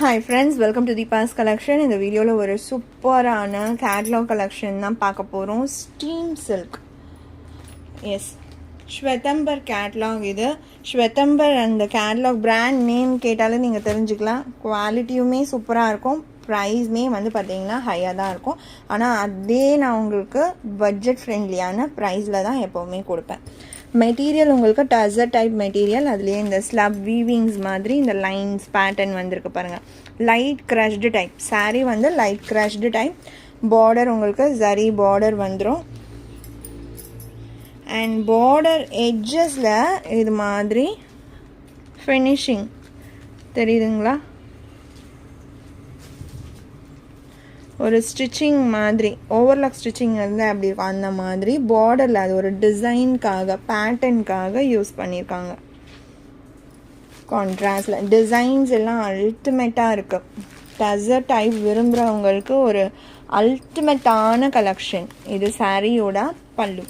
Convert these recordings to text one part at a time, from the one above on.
Hi friends, welcome to Deepa's collection. In the video ஒரு சூப்பரான catalog collection தான் பார்க்க போறோம். Steam silk. Yes. ஸ்வேதம்பர் catalog இது. ஸ்வேதம்பர் அந்த catalog brand name கேட்டாலே நீங்க தெரிஞ்சுக்கலாம். குவாலிட்டியுமே சூப்பரா இருக்கும். ப்ரைஸ்மே வந்து பார்த்தீங்கன்னா ஹையாக தான் இருக்கும். ஆனால் அதே நான் உங்களுக்கு பட்ஜெட் ஃப்ரெண்ட்லியான ப்ரைஸில் தான் எப்போவுமே கொடுப்பேன். மெட்டீரியல் உங்களுக்கு டசர் டைப் மெட்டீரியல், அதுலேயே இந்த ஸ்லப் வீவிங்ஸ் மாதிரி இந்த லைன்ஸ் பேட்டர்ன் வந்திருக்கு பாருங்கள். லைட் க்ரஷ்டு டைப் சாரீ வந்து லைட் க்ரஷ்டு டைப். பார்டர் உங்களுக்கு ஜரி பார்டர் வந்துடும். அண்ட் பார்டர் எட்ஜஸில் இது மாதிரி ஃபினிஷிங் தெரியுதுங்களா, ஒரு ஸ்டிச்சிங் மாதிரி ஓவர்லாக் ஸ்டிச்சிங் வந்து அப்படி இருக்கும். அந்த மாதிரி பார்டரில் அது ஒரு டிசைனுக்காக பேட்டர்னுக்காக யூஸ் பண்ணியிருக்காங்க. கான்ட்ராஸ்டில் டிசைன்ஸ் எல்லாம் அல்டிமேட்டாக இருக்குது. டசர் டைப் விரும்புகிறவங்களுக்கு ஒரு அல்டிமேட்டான கலெக்ஷன் இது. சாரியோட பல்லு.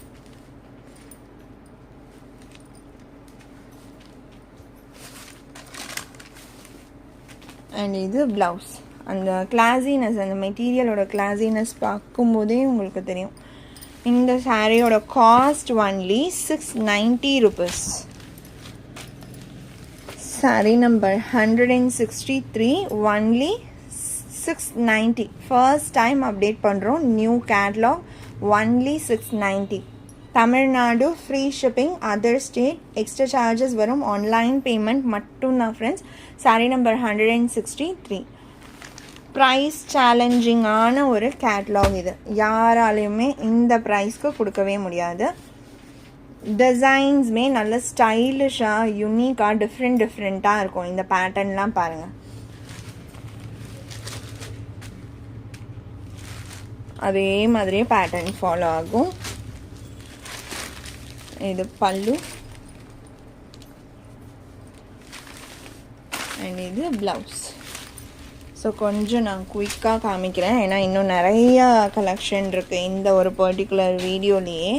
அண்ட் இது ப்ளவுஸ். அந்த கிளாஸினஸ், அந்த மெட்டீரியலோட கிளாஸினஸ் பார்க்கும்போதே உங்களுக்கு தெரியும். இந்த சாரியோட cost only 690 rupees. Sari number 163 only 690. First time update பண்ணுறோம். New catalogue only 690. Tamil Nadu free shipping, other state extra charges வரும். ஆன்லைன் பேமெண்ட் மட்டும்தான் ஃப்ரெண்ட்ஸ். சாரி நம்பர் 163. ப்ரைஸ் சேலஞ்சிங்கான ஒரு கேட்லாக் இது. யாராலையுமே இந்த ப்ரைஸ்க்கு கொடுக்கவே முடியாது. டிசைன்ஸுமே நல்ல ஸ்டைலிஷாக யூனிக்காக டிஃப்ரெண்ட்டாக இருக்கும். இந்த பேட்டர்ன்லாம் பாருங்கள். அதே மாதிரியே பேட்டர்ன் ஃபாலோ ஆகும். இது பல்லு அண்ட் இது ப்ளவுஸ். ஸோ கொஞ்சம் நான் குயிக்காக காமிக்கிறேன், ஏன்னா இன்னும் நிறையா கலெக்ஷன் இருக்குது இந்த ஒரு பர்டிகுலர் வீடியோலேயே.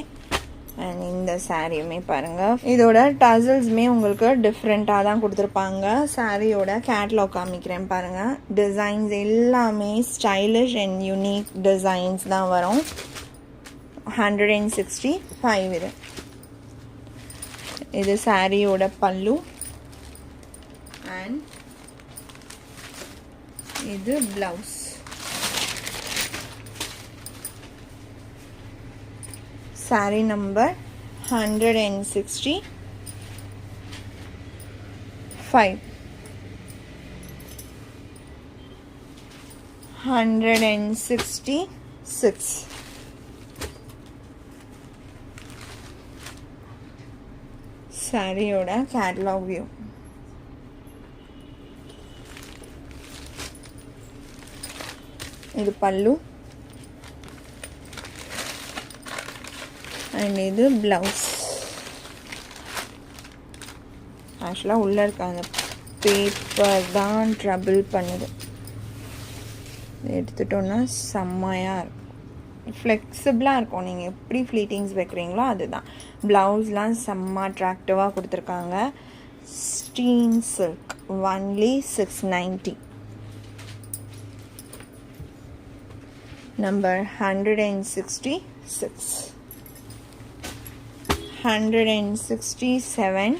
அண்ட் இந்த சாரியுமே பாருங்கள். இதோட டசல்ஸுமே உங்களுக்கு டிஃப்ரெண்ட்டாக தான் கொடுத்துருப்பாங்க. சாரியோட கேட்லாக் காமிக்கிறேன் பாருங்கள். டிசைன்ஸ் எல்லாமே ஸ்டைலிஷ் அண்ட் யூனிக் டிசைன்ஸ் தான் வரும். 165 இது. இது சாரியோட பல்லு அண்ட் இது ப்ளவுஸ். Sorry number 165. 166. சாரியோட கேட்லாக் வியூ. இது பல்லு அண்ட் இது ப்ளவுஸ். ஆக்சுவலாக உள்ளே இருக்க அந்த பேப்பர் தான் ட்ரபிள் பண்ணுது. எடுத்துட்டோன்னா செம்மையாக இருக்கும், ஃப்ளெக்சிபிளாக இருக்கும். நீங்கள் எப்படி ஃப்ளீட்டிங்ஸ் வைக்கிறீங்களோ அதுதான். ப்ளவுஸ்லாம் செம்ம அட்ராக்டிவாக கொடுத்துருக்காங்க. Steam silk only 690. Number 166. 167.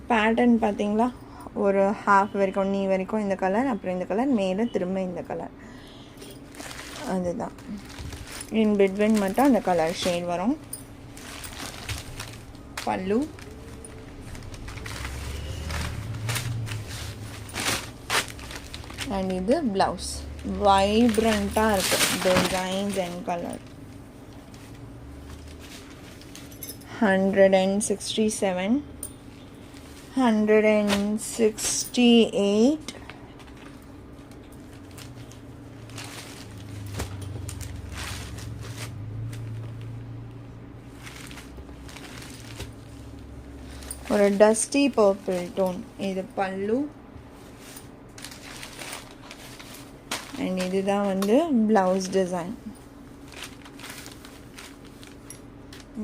Pattern பார்த்தீங்களா, ஒரு ஹாஃப் வரைக்கும் நீ வரைக்கும் இந்த கலர், அப்புறம் இந்த கலர், மேலே திரும்ப இந்த கலர். அதுதான் இன் பிட்வீன் மட்டும் அந்த கலர் ஷேட் வரும். பல்லு அண்ட் இது ப்ளவுஸ். வைப்ரண்ட்டாக இருக்குது டிசைன்ஸ் அண்ட் கலர். 167. 168. ஒரு டஸ்டி பர்பிள் டோன். இது பல்லு அண்ட் இதுதான் வந்து blouse design.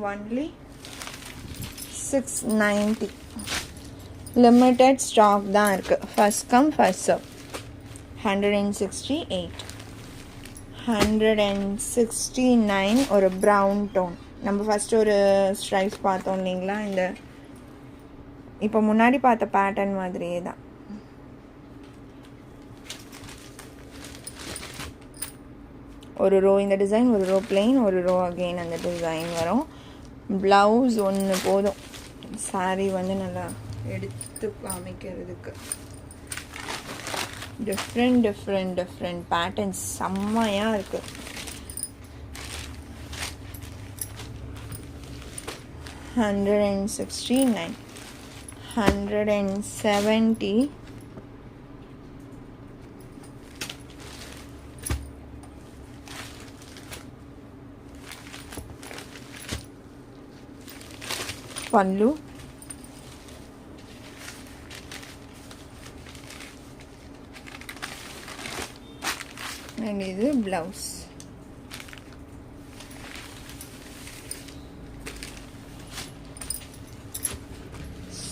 Only 690. Limited stock தான் இருக்குது. First come first serve. 168. 169 ஒரு ப்ரௌன் டோன். நம்ம ஃபஸ்ட்டு ஒரு ஸ்ட்ரைப்ஸ் பார்த்தோம் இல்லைங்களா, இந்த இப்போ முன்னாடி பார்த்த பேட்டர்ன் மாதிரியே தான். ஒரு ரோ இந்த டிசைன், ஒரு ரோ பிளெயின், ஒரு ரோ அகெயின் அந்த டிசைன் வரும். ப்ளவுஸ் ஒன்று போதும் சாரீ வந்து நல்லா எடுத்து காமிக்கிறதுக்கு. டிஃப்ரெண்ட் பேட்டர்ன்ஸ் செம்மையாக இருக்குது. $169. 170. pallu. And இது blouse.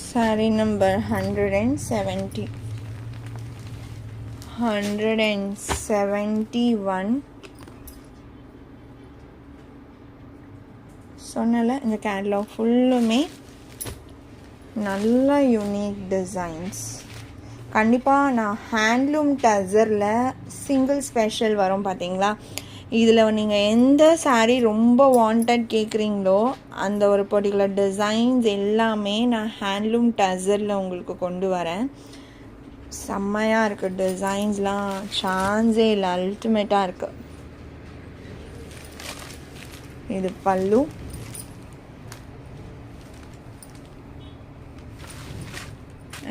Saree number 170. 171. சொன்னல இந்த கேட்லாக் ஃபுல்லுமே நல்ல யூனிக் டிசைன்ஸ். கண்டிப்பாக நான் ஹேண்ட்லூம் டசரில் சிங்கிள் ஸ்பெஷல் வரும் பார்த்தீங்களா, இதில் நீங்கள் எந்த சாரீ ரொம்ப வாண்டட் கேட்குறீங்களோ அந்த ஒரு பர்டிகுலர் டிசைன்ஸ் எல்லாமே நான் ஹேண்ட்லூம் டசரில் உங்களுக்கு கொண்டு வரேன். செம்மையாக இருக்குது டிசைன்ஸ்லாம், சான்ஸே இல்லை, அல்டிமேட்டாக இருக்குது. இது பல்லு.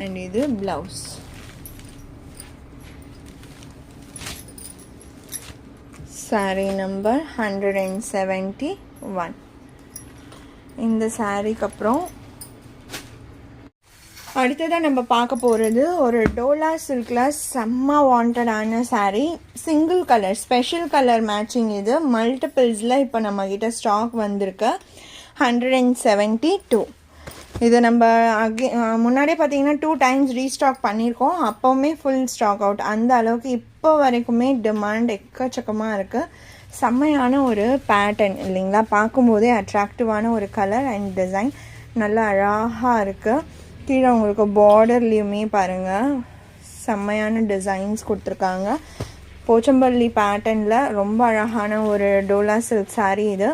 அண்ட் இது ப்ளவுஸ். சாரீ நம்பர் 171. இந்த சாரீக்கு அப்புறம் அடுத்ததாக நம்ம பார்க்க போகிறது ஒரு டோலா சில்கில் செம்ம வாண்டடான sari. Single colour, special colour matching. இது மல்டிபிள்ஸில் இப்போ நம்மக்கிட்ட ஸ்டாக் வந்திருக்கு. 172. இது நம்ம முன்னாடியே பார்த்தீங்கன்னா 2 times ரீஸ்டாக் பண்ணியிருக்கோம். அப்போவுமே ஃபுல் ஸ்டாக் அவுட். அந்த அளவுக்கு இப்போ வரைக்குமே டிமாண்ட் எக்கச்சக்கமாக இருக்குது. செம்மையான ஒரு பேட்டர்ன் இல்லைங்களா, பார்க்கும்போதே அட்ராக்டிவான ஒரு கலர் அண்ட் டிசைன், நல்லா அழகாக இருக்குது. கீழே உங்களுக்கு பார்டர்லேயுமே பாருங்கள் செம்மையான டிசைன்ஸ் கொடுத்துருக்காங்க. போச்சம்பள்ளி பேட்டர்னில் ரொம்ப அழகான ஒரு டோலா சில்க் சாரீ. இது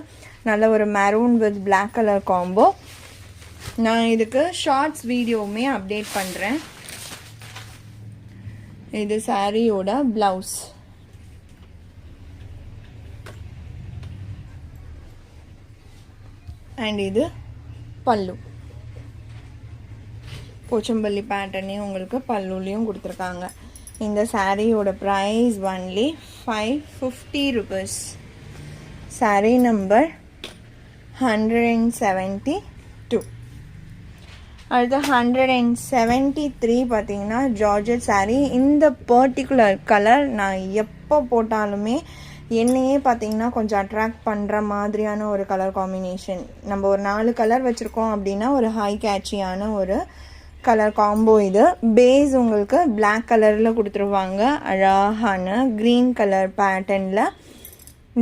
நல்ல ஒரு maroon with black colour combo. நான் இதுக்கு ஷார்ட்ஸ் வீடியோவுமே அப்டேட் பண்ணுறேன். இது சாரியோட ப்ளவுஸ். அண்ட் இது பல்லு. போச்சம்பள்ளி பேட்டர்னே உங்களுக்கு பல்லுலேயும் கொடுத்துருக்காங்க. இந்த சாரியோட price only 550 rupees. Sari number 172. அடுத்து 173 பார்த்தீங்கன்னா ஜார்ஜெட் சாரீ. இந்த பர்டிகுலர் கலர் நான் எப்போ போட்டாலுமே என்னையே பார்த்தீங்கன்னா கொஞ்சம் அட்ராக்ட் பண்ணுற மாதிரியான ஒரு கலர் காம்பினேஷன். நம்ம ஒரு 4 கலர் வச்சுருக்கோம் அப்படின்னா ஒரு ஹை கேட்சியான ஒரு கலர் காம்போ. இது பேஸ் உங்களுக்கு பிளாக் கலரில் கொடுத்துருவாங்க. அழகான க்ரீன் கலர் பேட்டர்னில்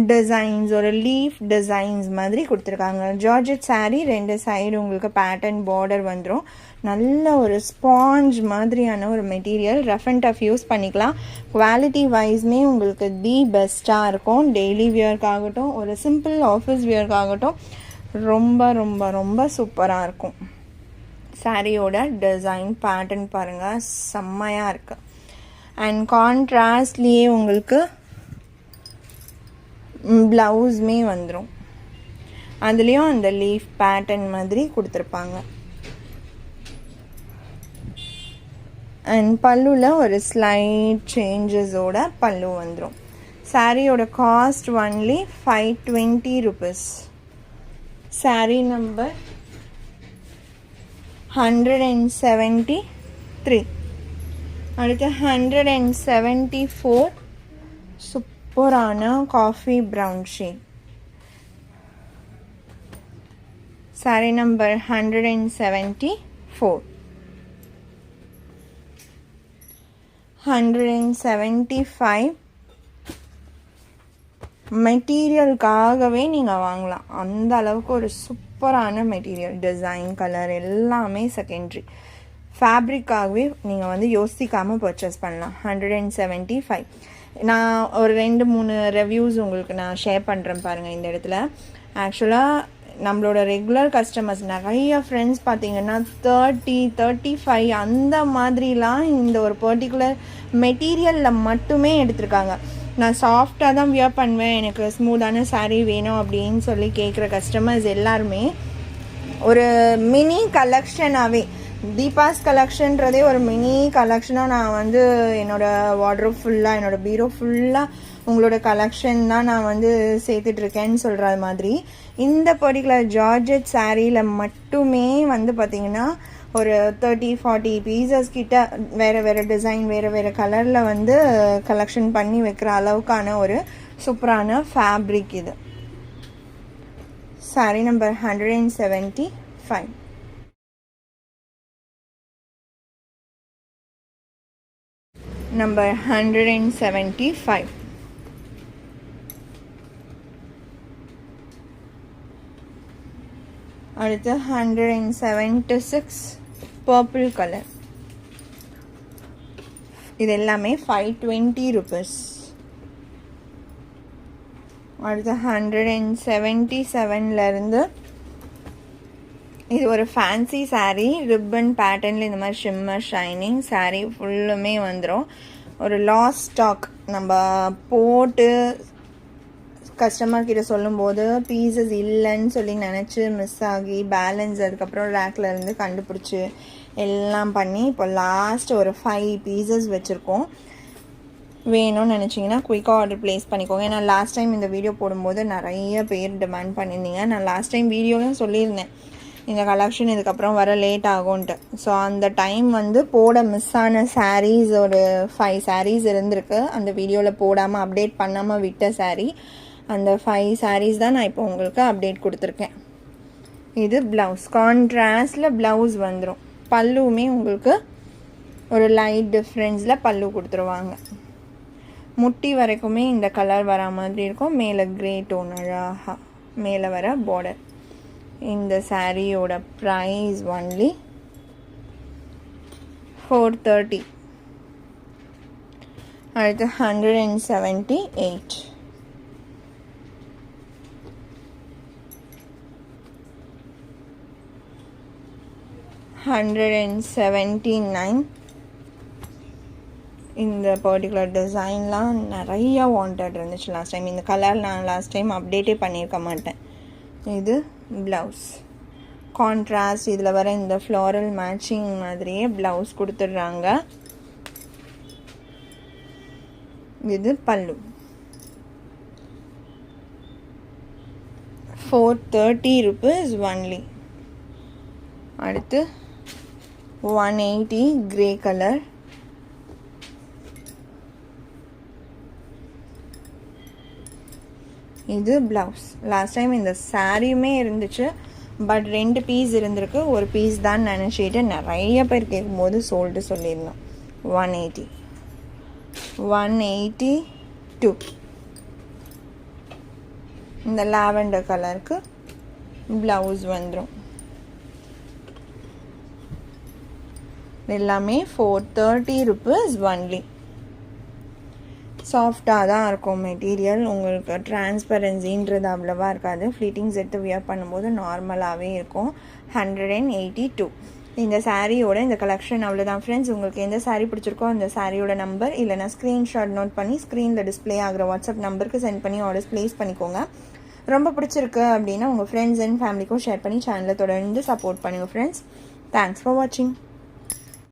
டிசைன்ஸ், ஒரு லீஃப் டிசைன்ஸ் மாதிரி கொடுத்துருக்காங்க. ஜார்ஜெட் சாரீ, 2 சைடு உங்களுக்கு பேட்டர்ன் பார்டர் வந்துடும். நல்ல ஒரு ஸ்பாஞ்ச் மாதிரியான ஒரு material, rough and tough use பண்ணிக்கலாம். குவாலிட்டி வைஸ்மே உங்களுக்கு தி பெஸ்ட்டாக இருக்கும். டெய்லி வியர்க்காகட்டும், ஒரு சிம்பிள் ஆஃபீஸ் வியர்க்காகட்டும் ரொம்ப ரொம்ப ரொம்ப சூப்பராக இருக்கும். சாரியோட டிசைன் பேட்டர்ன் பாருங்கள் செம்மையாக இருக்குது. அண்ட் கான்ட்ராஸ்ட்லேயே உங்களுக்கு ப்ளவுஸ்மே வந்துடும். அதுலேயும் அந்த லீஃப் பேட்டர்ன் மாதிரி கொடுத்துருப்பாங்க. அண்ட் பல்லுவில் ஒரு ஸ்லைட் சேஞ்சஸோட பல்லு வந்துடும். சாரியோட cost only 520 rupees. Sari number 173. அடுத்து 174. சூப்பரான coffee brown shade. saree number 174. 175. மெட்டீரியலுக்காகவே நீங்கள் வாங்கலாம், அந்த அளவுக்கு ஒரு சூப்பரான மெட்டீரியல். டிசைன், கலர் எல்லாமே செகண்டரி. ஃபேப்ரிக்காகவே நீங்கள் வந்து யோசிக்காமல் பர்ச்சேஸ் பண்ணலாம். 175. நான் ஒரு 2-3 ரிவ்யூஸ் உங்களுக்கு நான் ஷேர் பண்ணுறேன் பாருங்கள் இந்த இடத்துல. ஆக்சுவலாக நம்மளோட ரெகுலர் கஸ்டமர்ஸ் நிறைய ஃப்ரெண்ட்ஸ் பார்த்தீங்கன்னா 30-35 அந்த மாதிரிலாம் இந்த ஒரு பர்டிகுலர் மெட்டீரியலில் மட்டுமே எடுத்திருக்காங்க. நான் சாஃப்டாக தான் வியர் பண்ணுவேன், எனக்கு ஸ்மூத்தான சாரீ வேணும் அப்படின்னு சொல்லி கேட்குற கஸ்டமர்ஸ் எல்லாருமே ஒரு மினி கலெக்ஷனாகவே, தீபாஸ் கலெக்ஷன்றதே ஒரு மினி கலெக்ஷனாக நான் வந்து என்னோடய வார்ட்ரோப் ஃபுல்லாக, என்னோடய பீரோ ஃபுல்லாக உங்களோட கலெக்ஷன் தான் நான் வந்து சேர்த்துட்ருக்கேன்னு சொல்கிற மாதிரி இந்த பர்டிகுலர் ஜார்ஜெட் சாரியில் மட்டுமே வந்து பார்த்திங்கன்னா ஒரு 30-40 பீசஸ் கிட்ட வேறு வேறு டிசைன், வேறு வேறு கலரில் வந்து கலெக்ஷன் பண்ணி வைக்கிற அளவுக்கான ஒரு சூப்பரான ஃபேப்ரிக் இது. Sorry number 175. நம்பர் 175. அடுத்து 176 பர்பிள் கலர். இது எல்லாமே 520 rupees. அடுத்து 177லேருந்து இது ஒரு ஃபேன்சி சாரீ, ரிப்பன் பேட்டர்னில் இந்த மாதிரி ஷிம்மர் ஷைனிங் சாரீ ஃபுல்லுமே வந்துடும். ஒரு லாஸ்ட் ஸ்டாக், நம்ம போட்டு கஸ்டமர்கிட்ட சொல்லும்போது பீசஸ் இல்லைன்னு சொல்லி நினச்சி மிஸ் ஆகி பேலன்ஸ் அதுக்கப்புறம் ரேக்கில் இருந்து கண்டுபிடிச்சி எல்லாம் பண்ணி இப்போ லாஸ்ட் ஒரு 5 பீசஸ் வச்சுருக்கோம். வேணும்னு நினச்சிங்கன்னா குயிக்காக ஆர்டர் ப்ளேஸ் பண்ணிக்கோங்க. ஏன்னா லாஸ்ட் டைம் இந்த வீடியோ போடும்போது நிறைய பேர் டிமாண்ட் பண்ணியிருந்தீங்க. நான் லாஸ்ட் டைம் வீடியோலையும் சொல்லியிருந்தேன் இந்த கலெக்ஷன் இதுக்கப்புறம் வர லேட் ஆகும்ன்ட்டு. ஸோ அந்த டைம் வந்து போட மிஸ் ஆன சாரீஸ் ஒரு 5 சாரீஸ் இருந்திருக்கு, அந்த வீடியோவில் போடாமல் அப்டேட் பண்ணாமல் விட்ட சாரீ. அந்த 5 சாரீஸ் தான் நான் இப்போ உங்களுக்கு அப்டேட் கொடுத்துருக்கேன். இது ப்ளவுஸ், கான்ட்ராஸ்டில் ப்ளவுஸ் வந்துடும். பல்லுவுமே உங்களுக்கு ஒரு லைட் டிஃப்ரென்ஸில் பல்லு கொடுத்துருவாங்க. முட்டி வரைக்குமே இந்த கலர் வர மாதிரி இருக்கும். மேலே க்ரே டோன் அழகாக மேலே வர பார்டர். இந்த சாரியோட ப்ரைஸ் ஒன்லி 430. அடுத்து 178. 179. இந்த பர்டிகுலர் டிசைன்லாம் நிறையா வாண்டட் இருந்துச்சு லாஸ்ட் டைம். இந்த கலர் நான் லாஸ்ட் டைம் அப்டேட்டே பண்ணியிருக்க மாட்டேன். இது ப்ளவுஸ் கான்ட்ராஸ்ட், இதில் வர இந்த ஃப்ளாரல் மேட்சிங் மாதிரியே ப்ளவுஸ் கொடுத்துட்றாங்க. இது பல்லு. 430 rupees ஒன்லி. அடுத்து 180 கிரே கலர். இது ப்ளவுஸ். லாஸ்ட் டைம் இந்த சாரியுமே இருந்துச்சு, பட் 2 பீஸ் இருந்திருக்கு, ஒரு பீஸ் தான் நினச்சிட்டு நிறைய பேர் கேட்கும்போது சோல்டு சொல்லியிருந்தோம். 180. 182. இந்த லாவெண்டர் கலருக்கு ப்ளவுஸ் வந்துடும். எல்லாமே 430 rupees ஒன்லி. சாஃப்டாக தான் இருக்கும் மெட்டீரியல், உங்களுக்கு டிரான்ஸ்பரன்சின்றது அவ்வளோவா இருக்காது. ஃப்ளீட்டிங்ஸ் எடுத்து வியர் பண்ணும்போது நார்மலாகவே இருக்கும். 182. இந்த சாரியோட இந்த கலெக்ஷன் அவ்வளோதான் ஃப்ரெண்ட்ஸ். உங்களுக்கு எந்த சாரீ பிடிச்சிருக்கோ அந்த சாரியோட நம்பர் இல்லைனா ஸ்க்ரீன்ஷாட் நோட் பண்ணி ஸ்க்ரீனில் டிஸ்பிளே ஆகிற வாட்ஸ்அப் நம்பருக்கு சென்ட் பண்ணி ஆர்டர்ஸ் ப்ளேஸ் பண்ணிக்கோங்க. ரொம்ப பிடிச்சிருக்கு அப்படின்னா உங்கள் ஃப்ரெண்ட்ஸ் அண்ட் ஃபேமிலிக்கும் ஷேர் பண்ணி சேனலை தொடர்ந்து சப்போர்ட் பண்ணுங்கள் ஃப்ரெண்ட்ஸ். தேங்க்ஸ் ஃபார் வாட்சிங்.